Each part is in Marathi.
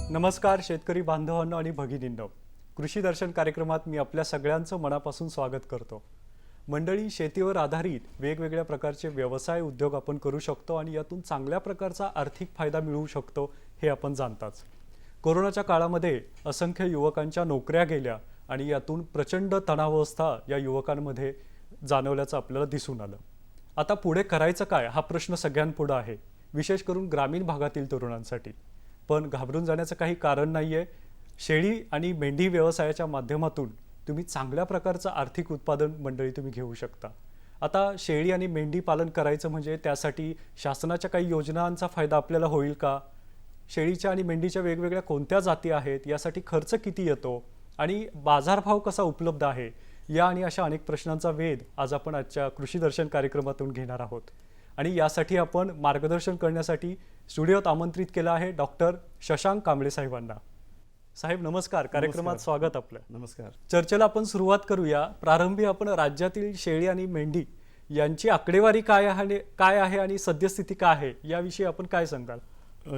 नमस्कार शेतकरी बांधवांनो आणि भगिनींनो, कृषी दर्शन कार्यक्रमात मी आपल्या सगळ्यांचं मनापासून स्वागत करतो। मंडळी, शेतीवर आधारित वेगवेगळ्या प्रकारचे व्यवसाय उद्योग आपण करू शकतो आणि यातून चांगल्या प्रकारचा आर्थिक फायदा मिळवू शकतो हे आपण जाणताच। कोरोनाच्या काळामध्ये असंख्य युवकांच्या नोकऱ्या गेल्या आणि यातून प्रचंड तणावावस्था या युवकांमध्ये जाणवल्याचं आपल्याला दिसून आलं। आता पुढे करायचं काय हा प्रश्न सगळ्यांपुढे आहे, विशेष करून ग्रामीण भागातील तरुणांसाठी। पण घाबरून जाण्याचं काही कारण नाहीये। शेळी आणि मेंढी व्यवसायाच्या माध्यमातून तुम्ही चांगल्या प्रकारचं आर्थिक उत्पादन मंडळी तुम्ही घेऊ शकता। आता शेळी आणि मेंढी पालन करायचं म्हणजे त्यासाठी शासनाच्या काही योजनांचा फायदा आपल्याला होईल का? शेळीच्या आणि मेंढीच्या वेगवेगळ्या कोणत्या जाती आहेत, यासाठी खर्च किती येतो आणि बाजारभाव कसा उपलब्ध आहे, या आणि अशा अनेक प्रश्नांचा वेध आज आपण आजच्या कृषी दर्शन कार्यक्रमातून घेणार आहोत। आणि यासाठी आपण मार्गदर्शन करण्यासाठी स्टुडिओत आमंत्रित केला आहे डॉक्टर शशांक कांबळे साहेबांना। साहेब नमस्कार, कार्यक्रमात स्वागत आपलं। नमस्कार। चर्चेला आपण सुरुवात करूया। प्रारंभी आपण राज्यातील शेळी आणि मेंढी यांची आकडेवारी काय आहे आणि सद्यस्थिती काय आहे याविषयी आपण काय सांगाल?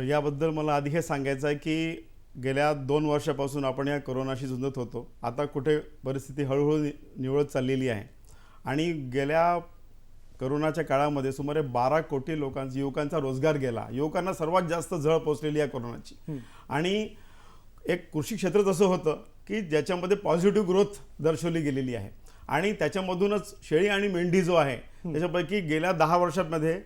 याबद्दल मला आधी हे सांगायचं आहे की गेल्या 2 वर्षापासून आपण या कोरोनाशी झुंजत होतो। आता कुठे परिस्थिती हळूहळू निवळत चाललेली आहे आणि गेल्या कोरोनाच्या काळामध्ये सुमारे 12 कोटी युवकांचा रोजगार गेला। युवकांना सर्वात जास्त झळ पोचलेली आहे कोरोनाची। आणि एक कृषी क्षेत्र तसं होतं की ज्याच्यामध्ये पॉझिटिव्ह ग्रोथ दर्शवली गेलेली आहे आणि त्याच्यामधूनच शेळी आणि मेंढी जो आहे त्याच्यापैकी गेल्या 10 वर्षांमध्ये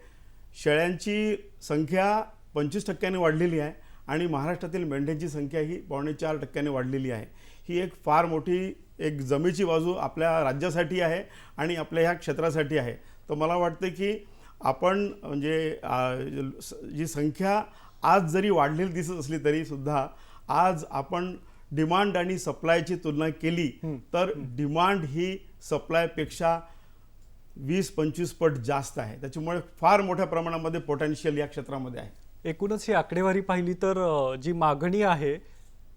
शेळ्यांची संख्या 25% वाढलेली आहे आणि महाराष्ट्रातील मेंढ्यांची संख्या ही 4.25% वाढलेली आहे। ही एक फार मोठी एक जमेची बाजू आपल्या राज्यासाठी आहे आणि आपल्या ह्या क्षेत्रासाठी आहे। तर मला वाटतं की आपण म्हणजे जी संख्या आज जरी वाढलेली दिसत असली तरी सुद्धा आज आपण डिमांड आणि सप्लायची तुलना केली तर डिमांड ही सप्लायपेक्षा 20-25 पट जास्त आहे। त्याच्यामुळे फार मोठ्या प्रमाणामध्ये पोटेन्शियल या क्षेत्रामध्ये आहे। एकूणच ही आकडेवारी पाहिली तर जी मागणी आहे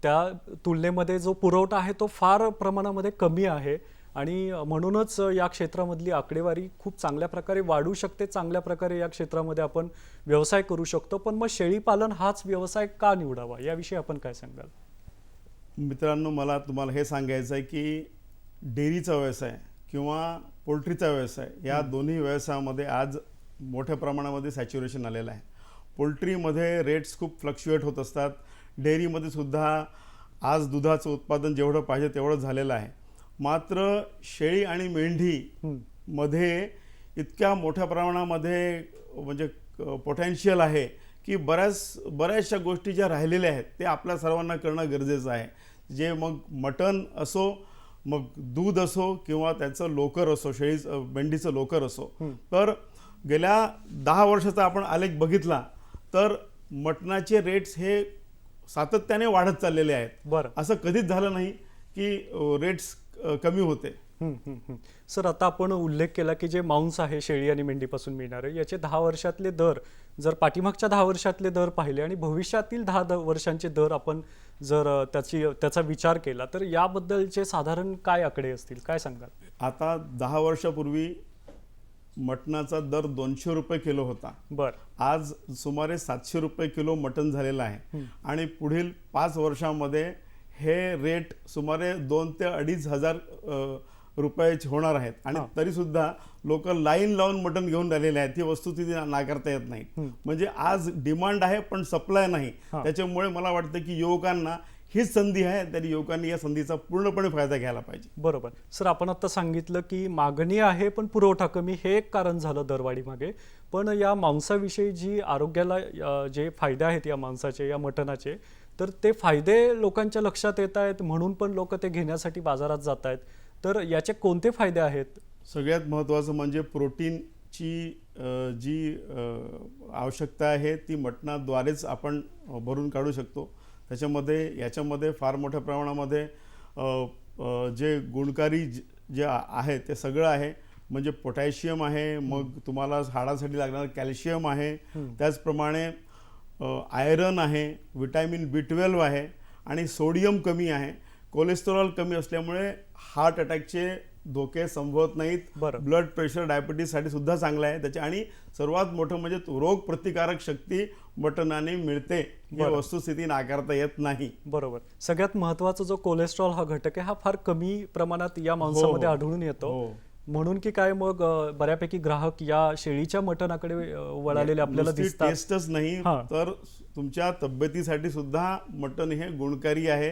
त्या तुलनेमध्ये जो पुरवठा आहे तो फार प्रमाणामध्ये कमी आहे आणि म्हणूनच या क्षेत्रामधली आकडेवारी खूप चांगल्या प्रकारे वाढू शकते। चांगल्या प्रकारे या क्षेत्रामध्ये आपण व्यवसाय करू शकतो। पण मग शेळी पालन हाच व्यवसाय का निवडावा याविषयी आपण काय सांगाल? मित्रांनो, मला तुम्हाला हे सांगायचं आहे की डेअरीचा व्यवसाय किंवा पोल्ट्रीचा व्यवसाय या दोन्ही व्यवसायामध्ये आज मोठ्या प्रमाणामध्ये सॅच्युरेशन आलेलं आहे। पोल्ट्रीमध्ये रेट्स खूप फ्लक्च्युएट होत असतात। डेअरीमध्ये सुद्धा आज दुधाचं उत्पादन जेवढं पाहिजे तेवढं झालेलं आहे। मात्र शेळी आणि मेंढी मध्ये इतक्या मोठ्या प्रमाणामध्ये म्हणजे पोटेन्शियल आहे की बऱ्याचशा गोष्टी ज्या राहिलेल्या आहेत ते आपल्या सर्वांना करणं गरजेचं आहे। जे मग मटण असो, मग दूध असो किंवा त्याचं लोकर असो, मेंढीचं लोकर असो, तर गेल्या 10 वर्षाचा आपण आलेख बघितला तर मटणाचे रेट्स हे सातत्याने वाढत चाललेले आहेत। बरं, असं कधीच झालं नाही की रेट्स कमी होते। सर, आता आपण उल्लेख केला की जे मांस आहे शेळी आणि मेंढीपासून मिळणारे याचे 10 वर्षातले दर जर पाठीमागच्या 10 वर्षातले दर पाहिले आणि भविष्यातील 10 वर्षांचे दर आपण जर त्याचा विचार केला तर याबद्दलचे साधारण काय आकडे असतील, काय सांगाल? आता 10 वर्षापूर्वी मटणाचा दर 200 रुपये किलो होता। आज सुमारे 700 रुपये किलो मटण झालेलं आहे आणि पुढील 5 वर्षांमध्ये हे रेट सुमारे 2 ते 2.5 हजार रुपयाचे होणार आहेत। आणि तरी सुद्धा लोक लाईन लावून मटण घेऊन राहिलेले आहेत। ही वस्तुस्थिती नाकारता येत नाही। म्हणजे आज डिमांड आहे पण सप्लाय नाही। त्याच्यामुळे मला वाटतं की युवकांना हीच संधी आहे, तरी युवकांनी या संधीचा पूर्णपणे फायदा घ्यायला पाहिजे। बरोबर सर, आपण आता सांगितलं की मागणी आहे पण पुरवठा कमी, हे एक कारण झालं दरवाढी मागे। पण या मांसाविषयी जी आरोग्याला जे फायदे आहेत या मांसाचे, या मटणाचे, तर ते फायदे लोकांच्या लक्षात येत आहेत म्हणून पण लोक ते घेण्यासाठी बाजारात जात आहेत. तर याचे कोणते फायदे आहेत? सगळ्यात महत्त्वाचं म्हणजे प्रोटीनची जी आवश्यकता आहे ती मटणाद्वारेच आपण भरून काढू शकतो. याच्यामध्ये फार मोठ्या प्रमाणामध्ये जे गुणकारी जे आहे ते सगळं आहे. म्हणजे पोटॅशियम आहे, मग तुम्हाला हाडासाठी लागणारं कॅल्शियम आहे, त्याचप्रमाणे आयरन आहे, विटॅमिन B12 आहे आणि सोडियम कमी आहे. कोलेस्टेरॉल कमी असल्यामुळे हार्ट अटॅकचे धोके संभवत नाहीत. बरं. ब्लड प्रेशर डायबिटीससाठी सुद्धा चांगलं आहे त्याच्या. आणि सर्वात मोठं म्हणजे रोग प्रतिकारक शक्ती मटणाने मिळते, ही बरं. वस्तुस्थिती नाकारता येत नाही. बरोबर. सगळ्यात महत्त्वाचा जो कोलेस्ट्रॉल हा घटक आहे हा फार कमी प्रमाणात या मांसामध्ये आढळून येतो. हो. म्हणून की काय मग बऱ्यापैकी ग्राहक या शेळीच्या मटणाकडे वळालेले आपल्याला नुसती दिसतात. टेस्टच नाही हां. तर तुमच्या तब्येतीसाठी सुद्धा मटण हे गुणकारी आहे,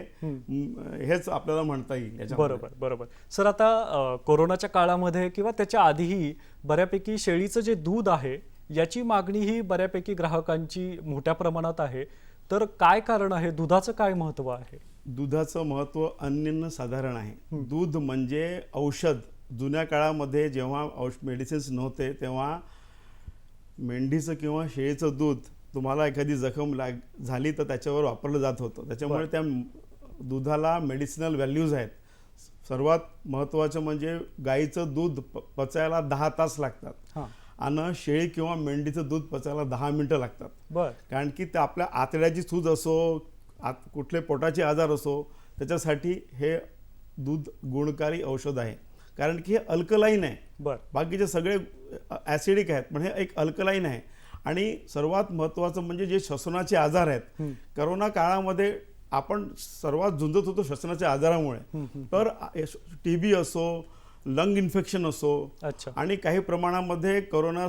हेच आपल्याला म्हणता येईल याच्यामध्ये. बरोबर बरोबर. सर आता कोरोनाच्या काळामध्ये किंवा त्याच्या आधीही बऱ्यापैकी शेळीचं जे दूध आहे याची मागणी ही बऱ्यापैकी ग्राहकांची मोठ्या प्रमाणात आहे. तर काय कारण आहे? दुधाचं काय महत्त्व आहे? दुधाचं महत्त्व अनन्यसाधारण आहे. दूध म्हणजे औषध. जुन्या काळामध्ये जेव्हा मेडिसिन्स नव्हते तेव्हा मेंढीचं किंवा शेळीचं दूध तुम्हाला एखादी जखम झाली तर त्याच्यावर वापरलं जात होतं. त्याच्यामुळे त्या दुधाला मेडिसिनल व्हॅल्यूज आहेत. सर्वात महत्त्वाचं म्हणजे गाईचं दूध पचायला 10 तास लागतात आणि शेळी किंवा मेंढीचं दूध पचायला 10 मिनिटं लागतात. बरं. कारण की ते आपल्या आतड्याची सूज असो, कुठले पोटाचे आजार असो, त्याच्यासाठी हे दूध गुणकारी औषध आहे. कारण की हे अल्कलाईन आहे. बरं. बाकीचे सगळे ॲसिडिक आहेत, पण हे एक अल्कलाईन आहे. आणि सर्वात महत्त्वाचं म्हणजे जे श्वसनाचे आजार आहेत, करोना काळामध्ये आपण सर्वात झुंजत होतो श्वसनाच्या आजारामुळे. तर TB असो, लंग इन्फेक्शन असो, अच्छा. आणि काही प्रमाणामध्ये कोरोना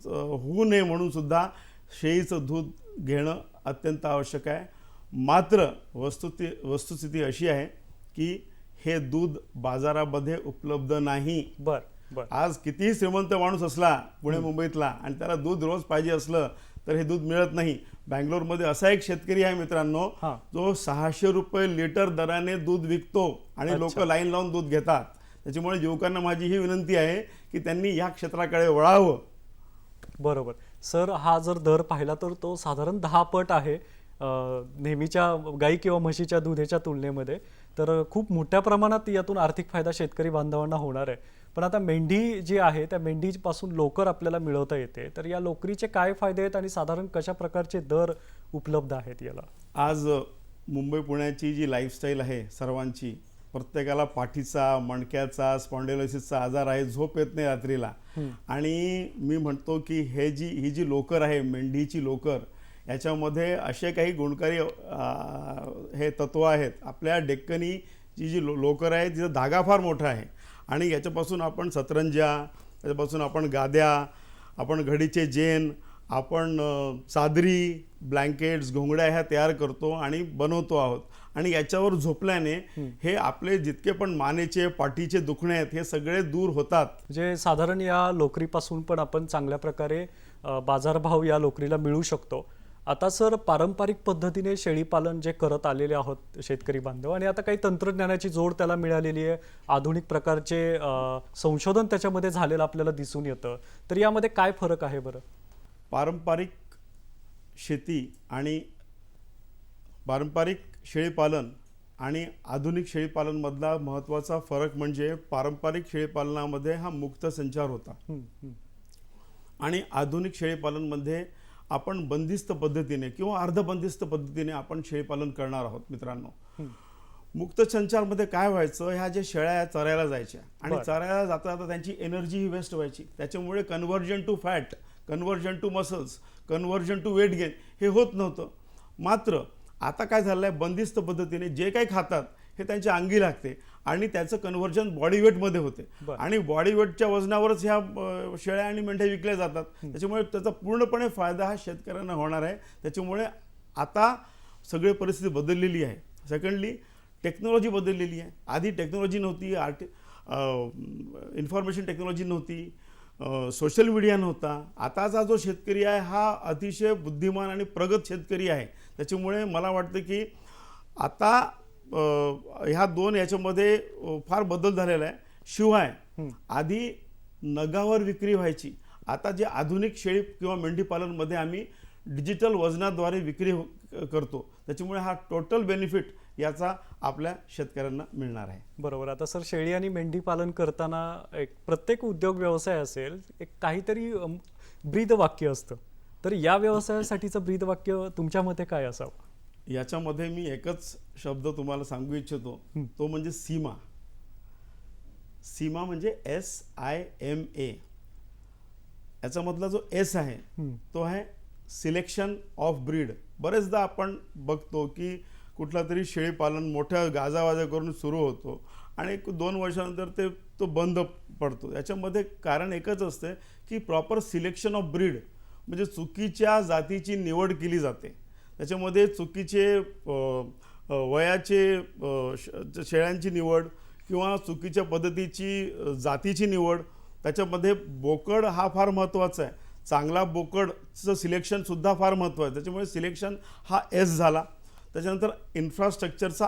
होऊ नये म्हणून सुद्धा शेळीचं दूध घेणं अत्यंत आवश्यक आहे. मात्र वस्तुस्थिती अशी आहे की हे दूध बाजारामध्ये उपलब्ध नाही. बर. आज कितीही श्रीमंत माणूस असला पुणे मुंबईतला आणि त्याला दूध रोज पाहिजे असलं तर हे दूध मिळत नाही. बँगलोरमध्ये असा एक शेतकरी आहे मित्रांनो, जो 600 रुपये लिटर दराने दूध विकतो आणि लोक लाईन लावून दूध घेतात. त्याच्यामुळे युवकांना माझी ही विनंती आहे की त्यांनी या क्षेत्राकडे वळावं. बरोबर. सर, हा जर दर पाहिला तर तो साधारण 10 पट आहे नेहमीच्या गाई किंवा म्हशीच्या दुधाच्या तुलनेमध्ये. तर खूप मोठ्या प्रमाणात यातून आर्थिक फायदा शेतकरी बांधवांना होणार आहे. पण आता मेंढी जी आहे त्या मेंढीपासून लोकर आपल्याला मिळवता येते. तर या लोकरीचे काय फायदे आहेत आणि साधारण कशा प्रकारचे दर उपलब्ध आहेत याला? आज मुंबई पुण्याची जी लाईफस्टाईल आहे सर्वांची, प्रत्येकाला पाठीचा, मणक्याचा, स्पॉन्डिलोसिसचा आजार आहे, झोप येत नाही रात्रीला. आणि मी म्हणतो की ही जी लोकर आहे, मेंढीची लोकर, याच्यामध्ये असे काही गुणकारी हे तत्व आहेत. आपल्या डेक्कनी जी लोकर आहे तिचा धागा फार मोठा आहे आणि याच्यापासून आपण सतरंज्या, त्याच्यापासून आपण गाद्या, आपण घडीचे जेन, आपण चादरी, ब्लँकेट्स, घोंगड्या ह्या तयार करतो आणि बनवतो आहोत. आणि याच्यावर झोपल्याने हे आपले जितके पण मानेचे, पाठीचे दुखणे आहेत हे सगळे दूर होतात. म्हणजे साधारण या लोकरीपासून पण आपण चांगल्या प्रकारे बाजारभाव या लोकरीला मिळू शकतो. आता सर, पारंपरिक पद्धतीने शेळीपालन जे करत आलेले आहोत शेतकरी बांधव, आणि आता काही तंत्रज्ञानाची जोड त्याला मिळालेली आहे, आधुनिक प्रकारचे संशोधन त्याच्यामध्ये झालेलं आपल्याला दिसून येतं. तर यामध्ये काय फरक आहे बरं? पारंपरिक शेळीपालन आणि आधुनिक शेळीपालनमधला महत्त्वाचा फरक म्हणजे पारंपरिक शेळीपालनामध्ये हा मुक्त संचार होता आणि आधुनिक शेळीपालनमध्ये आपण बंदिस्त पद्धतीने किंवा अर्धबंदिस्त पद्धतीने आपण शेळीपालन करणार आहोत. मित्रांनो, मुक्त संचारमध्ये काय व्हायचं, ह्या ज्या शेळ्या चरायला जायच्या आणि चरायला जाता जाता त्यांची एनर्जी ही वेस्ट व्हायची. त्याच्यामुळे conversion to fat, conversion to muscles, conversion to weight gain हे होत नव्हतं. मात्र आता काय झालं आहे, बंदिस्त पद्धतीने जे काही खातात हे त्यांच्या अंगी लागते आणि त्याचं कन्व्हर्जन बॉडी वेटमध्ये होते आणि बॉडी वेटच्या वजनावरच ह्या शेळ्या आणि मेंढ्या विकल्या जातात. त्याच्यामुळे त्याचा पूर्णपणे फायदा हा शेतकऱ्यांना होणार आहे. त्याच्यामुळे आता सगळी परिस्थिती बदललेली आहे. सेकंडली, टेक्नॉलॉजी बदललेली आहे. आधी टेक्नॉलॉजी नव्हती, इन्फॉर्मेशन टेक्नॉलॉजी नव्हती, सोशल मीडिया नव्हता. आताचा जो शेतकरी आहे हा अतिशय बुद्धिमान आणि प्रगत शेतकरी आहे. त्याच्यामुळे मला वाटतं की आता ह्या दोन याच्यामध्ये फार बदल झालेला आहे. शिवाय आधी नगावर विक्री व्हायची. आता जे आधुनिक शेळी किंवा मेंढी पालनमध्ये आम्ही डिजिटल वजनाद्वारे विक्री करतो. त्याच्यामुळे हा टोटल बेनिफिट याचा आपल्या शेतकऱ्यांना मिळणार आहे. बरोबर. आता सर, शेळी आणि मेंढी पालन करताना एक प्रत्येक उद्योग व्यवसाय असेल, एक काहीतरी ब्रीदवाक्य असतं. तर या व्यवसायासाठीचं ब्रीदवाक्य तुमच्या मते काय असावं? याच्यामध्ये मी एकच शब्द तुम्हाला सांगू इच्छितो, तो म्हणजे सीमा. सीमा म्हणजे SIMA. याच्यामधला जो S आहे तो आहे सिलेक्शन ऑफ ब्रीड. बरेचदा आपण बघतो की कुठला तरी शेळी पालन मोठ्या गाजावाजा करून सुरू होतो आणि 2 वर्षानंतर तो बंद पडतो. याच्यामध्ये कारण एकच असते की प्रॉपर सिलेक्शन ऑफ ब्रीड म्हणजे चुकीच्या जातीची निवड केली जाते. त्याच्यामध्ये चुकीचे वयाचे शेळ्यांची निवड किंवा चुकीच्या पद्धतीची जातीची निवड. त्याच्यामध्ये बोकड हा फार महत्त्वाचा आहे. चांगला बोकडचं सिलेक्शनसुद्धा फार महत्त्वाचं आहे. त्याच्यामुळे सिलेक्शन हा S झाला. त्याच्यानंतर इन्फ्रास्ट्रक्चरचा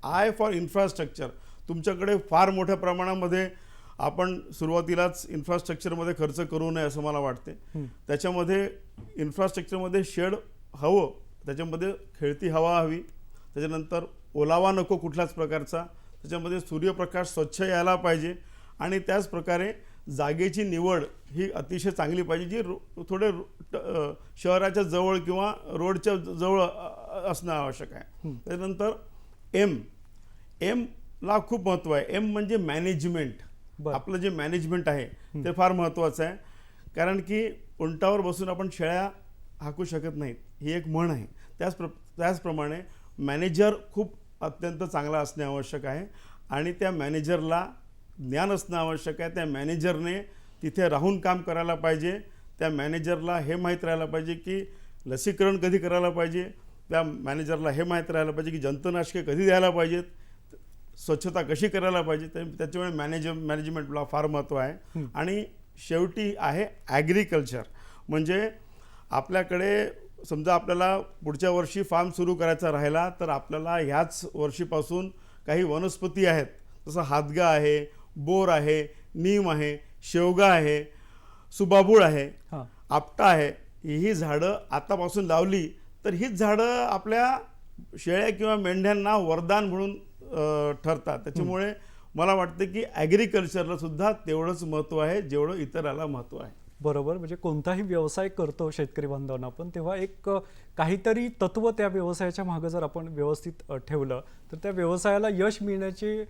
I फॉर इन्फ्रास्ट्रक्चर. तुमच्याकडे फार मोठ्या प्रमाणामध्ये आपण सुरुवातीलाच इन्फ्रास्ट्रक्चरमध्ये खर्च करू नये असं मला वाटते. त्याच्यामध्ये इन्फ्रास्ट्रक्चरमध्ये शेड हवं, त्याच्यामध्ये खेळती हवा हवी, त्याच्यानंतर ओलावा नको कुठल्याच प्रकारचा, त्याच्यामध्ये सूर्यप्रकाश स्वच्छ यायला पाहिजे आणि त्याच प्रकारे जागेची निवड ही अतिशय चांगली पाहिजे, जी थोडे शहराच्या जवळ किंवा रोडच्या जवळ असणं आवश्यक आहे. त्याच्यानंतर एमला खूप महत्त्व आहे. एम म्हणजे मॅनेजमेंट. आपलं जे मॅनेजमेंट आहे ते फार महत्त्वाचं आहे. कारण की उंटावर बसून आपण शेळ्या हाकू शकत नाहीत, ही एक म्हण आहे. त्याचप्रमाणे मॅनेजर खूप अत्यंत चांगला असणे आवश्यक आहे आणि त्या मॅनेजरला ज्ञान असणं आवश्यक आहे. त्या मॅनेजरने तिथे राहून काम करायला पाहिजे. त्या मॅनेजरला हे माहीत राहायला पाहिजे की लसीकरण कधी करायला पाहिजे. त्या मॅनेजरला हे माहीत राहायला पाहिजे की जंतुनाशके कधी द्यायला पाहिजेत, स्वच्छता कशी करायला पाहिजे. त्याच्यामुळे मॅनेजमेंटला फार महत्त्व आहे. आणि शेवटी आहे ॲग्रिकल्चर. म्हणजे आपल्याकडे समजा आपल्याला पुढच्या वर्षी फार्म सुरू करायचा राहिला तर आपल्याला ह्याच वर्षीपासून काही वनस्पती आहेत, जसं हादगा आहे, बोर आहे, नीम आहे, शेवगा आहे, सुबाबूळ आहे, आपटा आहे. ही झाडं आतापासून लावली तर हीच झाडं आपल्या शेळ्या किंवा मेंढ्यांना वरदान म्हणून ठरतात. त्याच्यामुळे मला वाटतं की ॲग्रिकल्चरला सुद्धा तेवढंच महत्त्व आहे जेवढं इतराला महत्त्व आहे. बरोबर. म्हणजे कोणताही व्यवसाय करतो शेतकरी बांधवांना आपण, तेव्हा एक काहीतरी तत्व त्या व्यवसायाच्या मागे जर आपण व्यवस्थित ठेवलं तर त्या व्यवसायाला यश मिळण्याची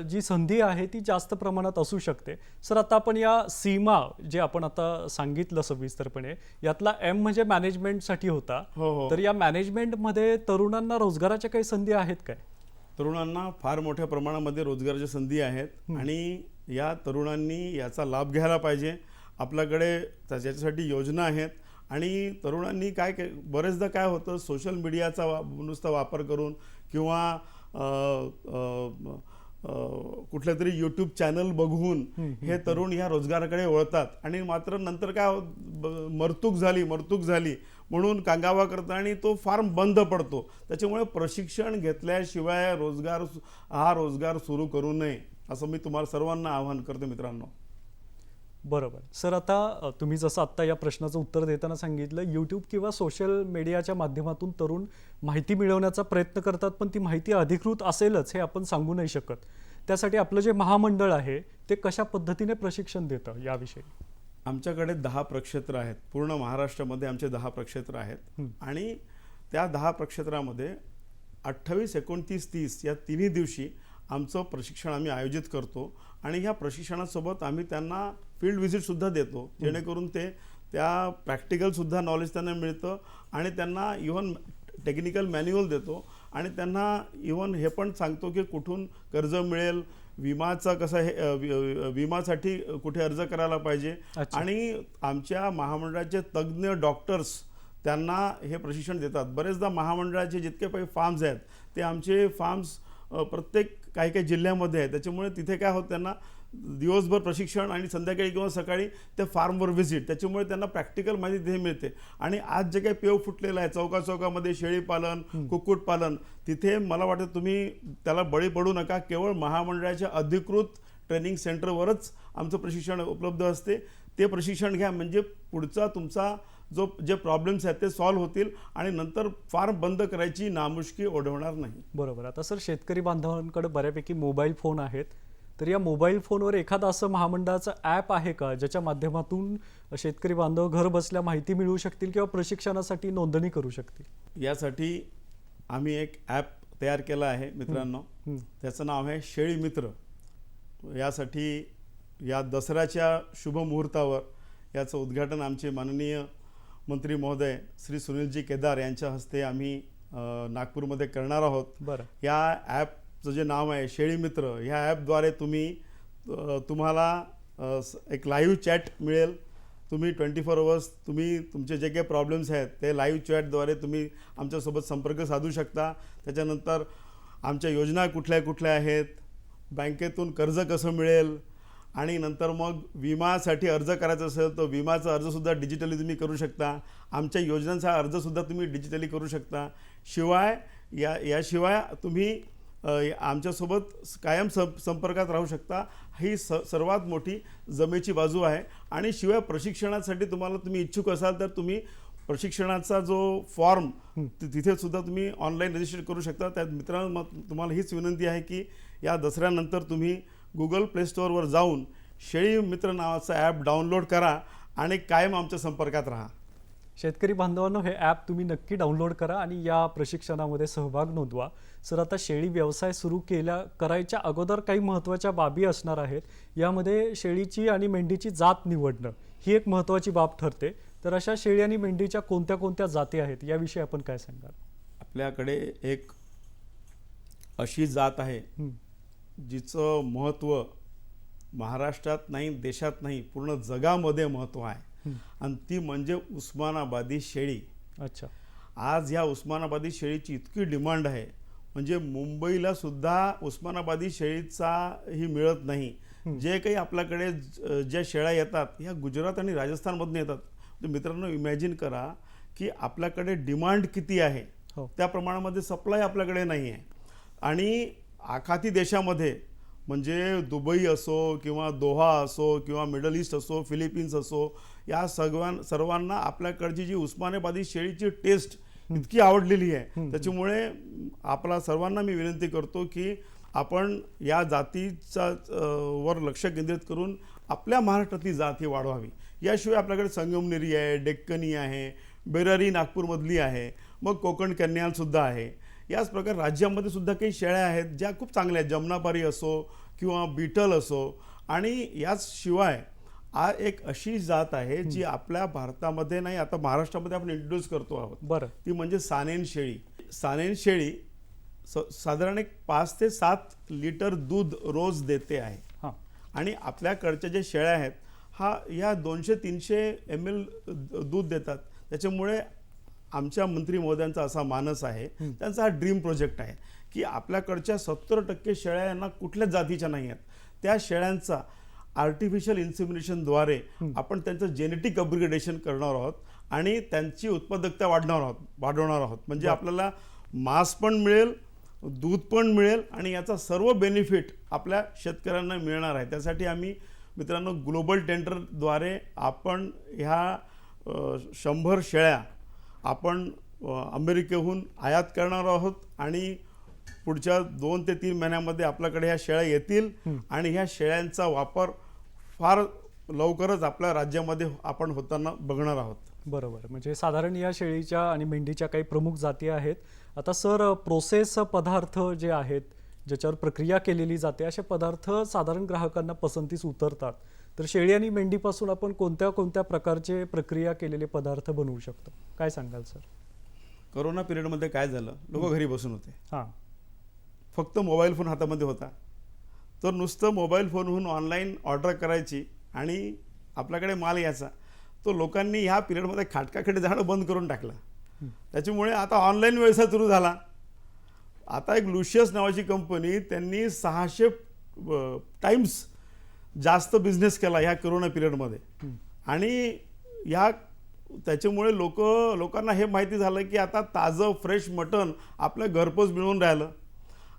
जी संधी आहे ती जास्त प्रमाणात असू शकते. सर, आता आपण या सीमा जे आपण आता सांगितलं सविस्तरपणे, यातला M म्हणजे मॅनेजमेंटसाठी होता. तर या मॅनेजमेंटमध्ये तरुणांना रोजगाराच्या काही संधी आहेत काय? तरुणांना फार मोठ्या प्रमाणामध्ये रोजगाराच्या संधी आहेत आणि या तरुणांनी याचा लाभ घ्यायला पाहिजे. आपल्याकडे त्याच्यासाठी योजना आहेत आणि तरुणांनी बरेचदा काय होतं, सोशल मीडियाचा नुसता वापर करून किंवा कुठल्या तरी यूट्यूब चॅनल बघून हे तरुण ह्या रोजगाराकडे वळतात आणि मात्र नंतर काय मरतूक झाली म्हणून कांगावा करतात आणि तो फार्म बंद पडतो. त्याच्यामुळे प्रशिक्षण घेतल्याशिवाय रोजगार सुरू करू नये असं मी तुम्हाला सर्वांना आवाहन करतो मित्रांनो. बरोबर. सर, आता तुम्ही जसं आत्ता या प्रश्नाचं उत्तर देताना सांगितलं, यूट्यूब किंवा सोशल मीडियाच्या माध्यमातून तरुण माहिती मिळवण्याचा प्रयत्न करतात, पण ती माहिती अधिकृत असेलच हे आपण सांगू नाही शकत. त्यासाठी आपलं जे महामंडळ आहे ते कशा पद्धतीने प्रशिक्षण देतं याविषयी? आमच्याकडे 10 प्रक्षेत्र आहेत. पूर्ण महाराष्ट्रामध्ये आमचे 10 प्रक्षेत्र आहेत आणि त्या 10 प्रक्षेत्रामध्ये 28, 29, 30 या तिन्ही दिवशी आमचं प्रशिक्षण आम्ही आयोजित करतो आणि ह्या प्रशिक्षणासोबत आम्ही त्यांना फील्ड व्हिजिटसुद्धा देतो, जेणेकरून त्या प्रॅक्टिकलसुद्धा नॉलेज त्यांना मिळतं आणि त्यांना इव्हन टेक्निकल मॅन्युअल देतो आणि त्यांना इव्हन हे पण सांगतो की कुठून कर्ज मिळेल, विमाचा कसा विमासाठी कुठे अर्ज करायला पाहिजे. आणि आमच्या महामंडळाचे तज्ज्ञ डॉक्टर्स त्यांना हे प्रशिक्षण देतात. बरेचदा महामंडळाचे जितके काही फार्म्स आहेत ते आमचे फार्म्स प्रत्येक काही काही जिल्ह्यामध्ये आहे. त्याच्यामुळे तिथे काय होतं, त्यांना दिवसभर प्रशिक्षण आणि संध्याकाळी किंवा सकाळी त्या फार्मवर व्हिजिट, त्याच्यामुळे त्यांना प्रॅक्टिकल माहिती तिथे मिळते. आणि आज जे काही पेव फुटलेलं आहे चौकाचौकामध्ये शेळीपालन, कुक्कुटपालन, तिथे मला वाटतं तुम्ही त्याला बळी पडू नका. केवळ महामंडळाच्या अधिकृत ट्रेनिंग सेंटरवरच आमचं प्रशिक्षण उपलब्ध असते. ते प्रशिक्षण घ्या, म्हणजे पुढचा तुमचा जे प्रॉब्लेम्स आहेत ते सॉल्व्ह होतील आणि नंतर फार्म बंद करायची नामुष्की ओढवणार नाही. बरोबर. आता सर, शेतकरी बांधवांकडे बऱ्यापैकी मोबाईल फोन आहेत, तर या मोबाईल फोनवर एखादं असं महामंडळाचं ॲप आहे का ज्याच्या माध्यमातून शेतकरी बांधव घर बसल्या माहिती मिळवू शकतील किंवा प्रशिक्षणासाठी नोंदणी करू शकतील? यासाठी आम्ही एक ॲप तयार केला आहे मित्रांनो. त्याचं नाव आहे शेळी मित्र. यासाठी या दसऱ्याच्या शुभ मुहूर्तावर याचं उद्घाटन आमचे माननीय मंत्री महोदय श्री सुनीलजी केदार यांच्या हस्ते आम्ही नागपूरमध्ये करणार आहोत. बरं. या ॲपचं जे नाव आहे शेळी मित्र, ह्या ॲपद्वारे तुम्हाला एक लाईव्ह चॅट मिळेल. तुम्ही 24 आवर्स तुम्ही तुमचे जे काही प्रॉब्लेम्स आहेत ते लाईव्ह चॅटद्वारे तुम्ही आमच्यासोबत संपर्क साधू शकता. त्याच्यानंतर आमच्या योजना कुठल्या कुठल्या आहेत, बँकेतून कर्ज कसं मिळेल, आणि नंतर मग विमासाठी अर्ज करायचा असेल तर विमाचा अर्जसुद्धा डिजिटली तुम्ही करू शकता. आमच्या योजनांचा अर्जसुद्धा तुम्ही डिजिटली करू शकता. शिवाय याशिवाय तुम्ही आमच्यासोबत कायम संपर्कात राहू शकता. ही सर्वात मोठी जमेची बाजू आहे. आणि शिवाय प्रशिक्षणासाठी तुम्ही इच्छुक असाल तर तुम्ही प्रशिक्षणाचा जो फॉर्म तिथे सुद्धा तुम्ही ऑनलाईन रजिस्टर करू शकता. त्या मित्रांनो, तुम्हाला हीच विनंती आहे की या दसऱ्यानंतर तुम्ही गुगल प्ले स्टोअरवर जाऊन शेळी मित्र नावाचा ॲप डाउनलोड करा आणि कायम आमच्या संपर्कात राहा. शेतकरी बांधवांनो, हे ॲप तुम्ही नक्की डाउनलोड करा आणि या प्रशिक्षणामध्ये सहभाग नोंदवा. सर, आता शेळी व्यवसाय सुरू करायच्या अगोदर काही महत्त्वाच्या बाबी असणार आहेत. यामध्ये शेळीची आणि मेंढीची जात निवडणं ही एक महत्त्वाची बाब ठरते. तर अशा शेळी आणि मेंढीच्या कोणत्या कोणत्या जाती आहेत याविषयी आपण काय सांगाल? आपल्याकडे एक अशी जात आहे जिचं महत्त्व महाराष्ट्रात नाही, देशात नाही, पूर्ण जगामध्ये महत्त्व आहे. आणि ती म्हणजे उस्मानाबादी शेळी. अच्छा. आज ह्या उस्मानाबादी शेळीची इतकी डिमांड आहे, म्हणजे मुंबईला सुद्धा उस्मानाबादी शेळीचा ही मिळत नाही. जे काही आपल्याकडे ज्या शेळ्या येतात ह्या गुजरात आणि राजस्थानमधून येतात. तर मित्रांनो, इमॅजिन करा की आपल्याकडे डिमांड किती आहे, त्या प्रमाणामध्ये सप्लाय आपल्याकडे नाही आहे. आणि आखाती देशामध्ये म्हणजे दुबई असो किंवा दोहा असो किंवा मिडल ईस्ट असो, फिलिपिन्स असो, या सर्वांना आपल्याकडची जी उस्मानाबादी शेळीची टेस्ट इतकी आवडलेली आहे. त्याच्यामुळे आपला सर्वांना मी विनंती करतो की आपण या जातीचा वर लक्ष केंद्रित करून आपल्या महाराष्ट्रातली जात ही वाढवावी. याशिवाय आपल्याकडे संगमनेरी आहे, डेक्कनी आहे, बेरारी नागपूरमधली आहे, मग कोकण कन्यालसुद्धा आहे. याच प्रकारे राज्यामध्ये सुद्धा काही शेळ्या आहेत ज्या खूप चांगल्या आहेत, जमनापारी असो किंवा बीटल असो. आणि याशिवाय एक अशी जात आहे जी आपल्या भारतामध्ये नाही, आता महाराष्ट्रामध्ये आपण इंट्रोड्यूस करतो आहोत. बरं. ती म्हणजे सानेन शेळी. सानेन शेळी साधारण 5 ते 7 लिटर दूध रोज देते आहे. आणि आपल्याकडच्या ज्या शेळ्या आहेत या 200-300 ml दूध देतात. त्याच्यामुळे आमच्या मंत्री महोदयांचा असा मानस आहे, त्यांचा हा ड्रीम प्रोजेक्ट आहे की आपल्याकडच्या 70% शेळ्या यांना कुठल्याच जातीच्या नाही आहेत. त्या शेळ्यांचा आर्टिफिशियल इन्सेमिनेशनद्वारे आपण त्यांचं जेनेटिक अपग्रेडेशन करणार आहोत आणि त्यांची उत्पादकता वाढवणार आहोत. म्हणजे आपल्याला मांस पण मिळेल, दूध पण मिळेल आणि याचा सर्व बेनिफिट आपल्या शेतकऱ्यांना मिळणार आहे. त्यासाठी आम्ही मित्रांनो ग्लोबल टेंडरद्वारे आपण ह्या 100 शेळ्या आपण अमेरिकेहून आयात करणार आहोत आणि पुढच्या 2 ते 3 महिन्यामध्ये आपल्याकडे ह्या शेळ्या येतील आणि ह्या शेळ्यांचा वापर फार लवकरच आपल्या राज्यामध्ये आपण होताना बघणार आहोत. बरोबर. म्हणजे साधारण या शेळीच्या आणि मेंढीच्या काही प्रमुख जाती आहेत. आता सर, प्रोसेस पदार्थ जे आहेत ज्याच्यावर प्रक्रिया केलेली जाते असे पदार्थ साधारण ग्राहकांना पसंतीस उतरतात. तर शेळी आणि मेंढीपासून आपण कोणत्या कोणत्या प्रकारचे प्रक्रिया केलेले पदार्थ बनवू शकतो, काय सांगाल सर? कोरोना पिरियडमध्ये काय झालं, लोक घरी बसून होते. फक्त मोबाईल फोन हातामध्ये होता. तर नुसतं मोबाईल फोनहून ऑनलाईन ऑर्डर करायची आणि आपल्याकडे माल यायचा. तो लोकांनी ह्या पिरियडमध्ये खाटकाकडे जाणं बंद करून टाकलं. त्याच्यामुळे आता ऑनलाईन व्यवसाय सुरू झाला. आता एक लुशियस नावाची कंपनी, त्यांनी 600 टाइम्स जास्त बिझनेस केला ह्या कोरोना पिरियडमध्ये. आणि त्याच्यामुळे लोकांना हे माहिती झालं की आता ताजं फ्रेश मटण आपल्या घरपोच मिळून राहिलं.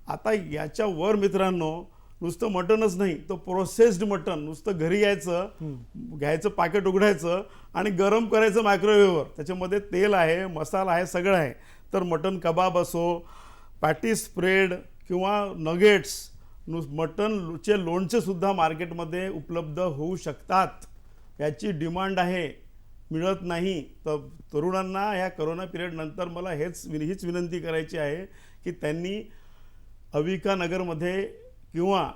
आता याच्यावर मित्रांनो, नुसतं मटणच नाही, तो प्रोसेस्ड मटण नुसतं घरी घ्यायचं, पाकिट उघडायचं आणि गरम करायचं मायक्रोवेव्हवर. त्याच्यामध्ये तेल आहे, मसाला आहे, सगळं आहे. तर मटण कबाब असो, पॅटी स्प्रेड किंवा नगेट्स, मटणचे लोणचे सुद्धा मार्केटमध्ये उपलब्ध होऊ शकतात. याची डिमांड आहे, मिळत नाही. तर तरुणांना ह्या कोरोना पिरियड नंतर मला हीच विनंती करायची आहे की त्यांनी अविका नगरमध्ये, किंवा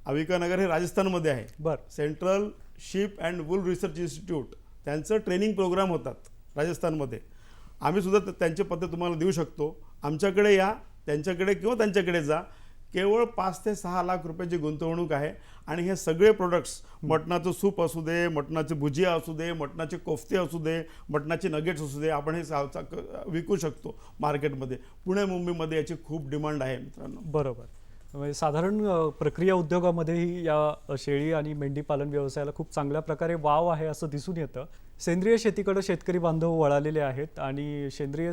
अविका नगर हे राजस्थानमध्ये आहे, central ship and wool research institute, त्यांचं ट्रेनिंग प्रोग्राम होतात राजस्थानमध्ये. आम्ही सुद्धा त्यांचे पत्ते तुम्हाला देऊ शकतो. आमच्याकडे या, त्यांच्याकडे किंवा त्यांच्याकडे जा. केवळ 5 ते 6 लाख रुपयाची गुंतवणूक आहे आणि हे सगळे प्रोडक्ट्स, मटणाचं सूप असू दे, मटणाची भुजिया असू दे, मटणाचे कोफ्ते असू दे, मटणाचे नगेट्स असू दे, आपण हे विकू शकतो मार्केटमध्ये. पुणे मुंबईमध्ये याची खूप डिमांड आहे मित्रांनो. बरोबर. म्हणजे साधारण प्रक्रिया उद्योगामध्येही या शेळी आणि मेंढी पालन व्यवसायाला खूप चांगल्या प्रकारे वाव आहे असं दिसून येतं. सेंद्रिय शेतीकडे शेतकरी बांधव वळालेले आहेत आणि सेंद्रिय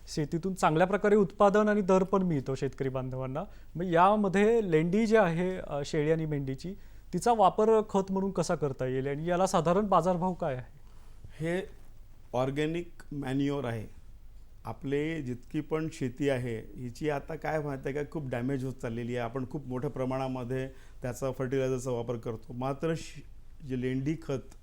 शेतीतून चांगल्या प्रकारे उत्पादन आणि दर पण मिळतो शेतकरी बांधवांना. मग यामध्ये लेंडी जी आहे शेळी आणि मेंढीची, तिचा वापर खत म्हणून कसा करता येईल आणि याला साधारण बाजारभाव काय आहे? हे ऑर्गॅनिक मॅन्युअर आहे. आपले जितकी पण शेती आहे हिची आता काय माहिती आहे का, खूप डॅमेज होत चाललेली आहे. आपण खूप मोठ्या प्रमाणामध्ये त्याचा फर्टिलायझरचा वापर करतो. मात्र जे लेंडी खत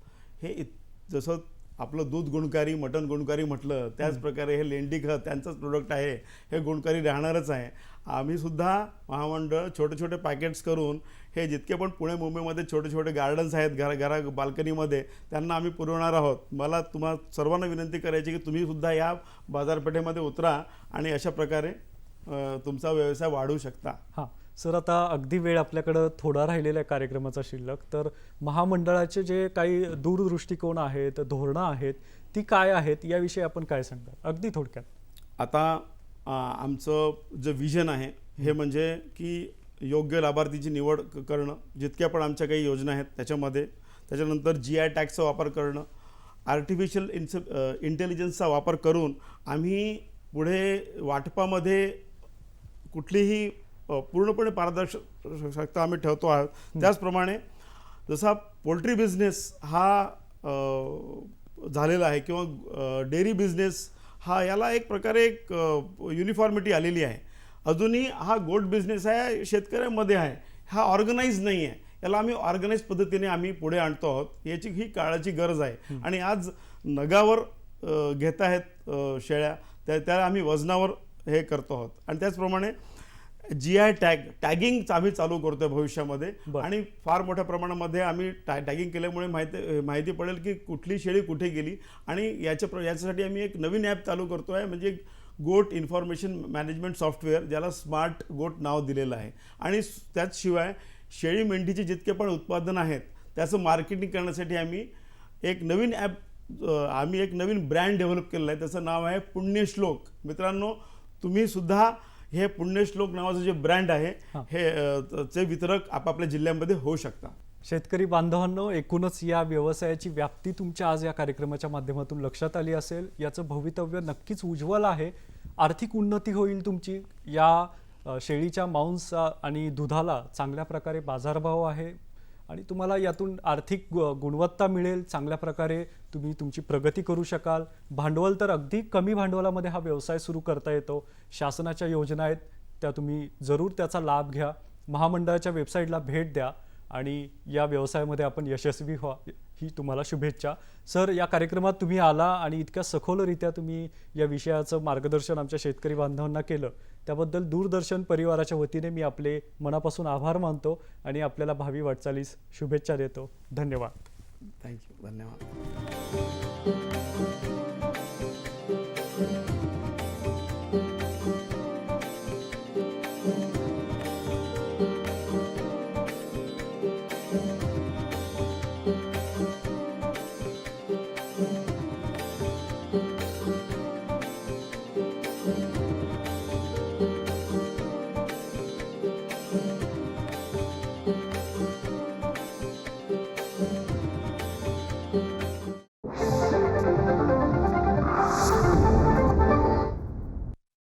हे जसं आपलं दूध गुणकारी, मटण गुणकारी म्हटलं, त्याच प्रकारे हे लेंडी खत त्यांचंच प्रोडक्ट आहे. हे गुणकारी राहणारच आहे. आम्ही सुद्धा महामंडळ छोटे छोटे पॅकेट्स करून हे जितके पण पुणे मुंबईमध्ये छोटे छोटे गार्डन्स आहेत घरा बाल्कनीमध्ये, त्यांना आम्ही पुरवणार आहोत. मला तुम्हा सर्वांना विनंती करायची की तुम्ही सुद्धा या बाजारपेठेमध्ये उतरा आणि अशा प्रकारे तुमचा व्यवसाय वाढवू शकता. हां सर, आता अगदी वेळ आपल्याकडं थोडा राहिलेला आहे कार्यक्रमाचा शिल्लक. तर महामंडळाचे जे काही दूरदृष्टिकोन आहेत, धोरणं आहेत, ती काय आहेत याविषयी आपण काय सांगता अगदी थोडक्यात? आता आमचं जे विजन आहे हे म्हणजे की योग्य लाभार्थीची निवड करणं, जितक्या पण आमच्या काही योजना आहेत त्याच्यामध्ये. त्याच्यानंतर GI टॅगचा वापर करणं, आर्टिफिशियल इंटेलिजन्सचा वापर करून आम्ही पुढे वाटपामध्ये कुठलीही पूर्णपणे पारदर्शकता आम्ही ठेवतो आहोत. त्याचप्रमाणे जसा पोल्ट्री बिझनेस हा झालेला आहे किंवा डेअरी बिझनेस हा, याला एक प्रकारे एक युनिफॉर्मिटी आलेली आहे. अजूनही हा गोट बिझनेस आहे, शेतकऱ्यांमध्ये आहे, हा ऑर्गनाईज नाही आहे. याला आम्ही ऑर्गनाईज पद्धतीने आम्ही पुढे आणतो आहोत. याची ही काळाची गरज आहे. आणि आज नगावर घेत आहेत शेळ्या, त्याला आम्ही वजनावर हे करतो आहोत. आणि त्याचप्रमाणे GI टॅगिंग आम्ही चालू करतोय भविष्यामध्ये. आणि फार मोठ्या प्रमाणामध्ये आम्ही टॅगिंग केल्यामुळे माहिती पडेल की कुठली शेळी कुठे गेली. आणि याच्यासाठी आम्ही एक नवीन ॲप चालू करतोय, म्हणजे गोट इन्फॉर्मेशन मॅनेजमेंट सॉफ्टवेअर, ज्याला स्मार्ट गोट नाव दिलेलं आहे. आणि त्याचशिवाय शेळी मेंढीचे जितके पण उत्पादन आहेत त्याचं मार्केटिंग करण्यासाठी आम्ही एक नवीन ॲप, आम्ही एक नवीन ब्रँड डेव्हलप केलेलं आहे. त्याचं नाव आहे पुण्यश्लोक. मित्रांनो, तुम्ही सुद्धा हे पुण्यश्लोक नावाचं जे ब्रँड आहे हे चे वितरक आपापल्या जिल्ह्यामध्ये होऊ शकता. शेतकरी बांधवांनो, एकूणच या व्यवसायाची व्याप्ती तुमच्या आज या कार्यक्रमाच्या माध्यमातून लक्षात आली असेल. याचं भवितव्य नक्कीच उज्ज्वल आहे. आर्थिक उन्नती होईल तुमची. या शेळीच्या मांस आणि दुधाला चांगल्या प्रकारे बाजारभाव आहे आणि तुम्हाला यातून आर्थिक गुणवत्ता मिळेल. चांगल्या प्रकारे तुम्ही तुमची प्रगती करू शकाल. भांडवल तर अगदी कमी भांडवलामध्ये हा व्यवसाय सुरू करता येतो. शासनाच्या योजना आहेत त्या तुम्ही जरूर त्याचा लाभ घ्या. महामंडळाच्या वेबसाईटला भेट द्या आणि या व्यवसायामध्ये आपण यशस्वी व्हा ही तुम्हाला शुभेच्छा. सर, या कार्यक्रमात तुम्ही आला आणि इतक्या सखोलरित्या तुम्ही या विषयाचं मार्गदर्शन आमच्या शेतकरी बांधवांना केलं, त्याबद्दल दूरदर्शन परिवाराच्या वतीने मी आपले मनापासून आभार मानतो आणि आपल्याला भावी वाटचालीस शुभेच्छा देतो. धन्यवाद. थँक्यू. धन्यवाद.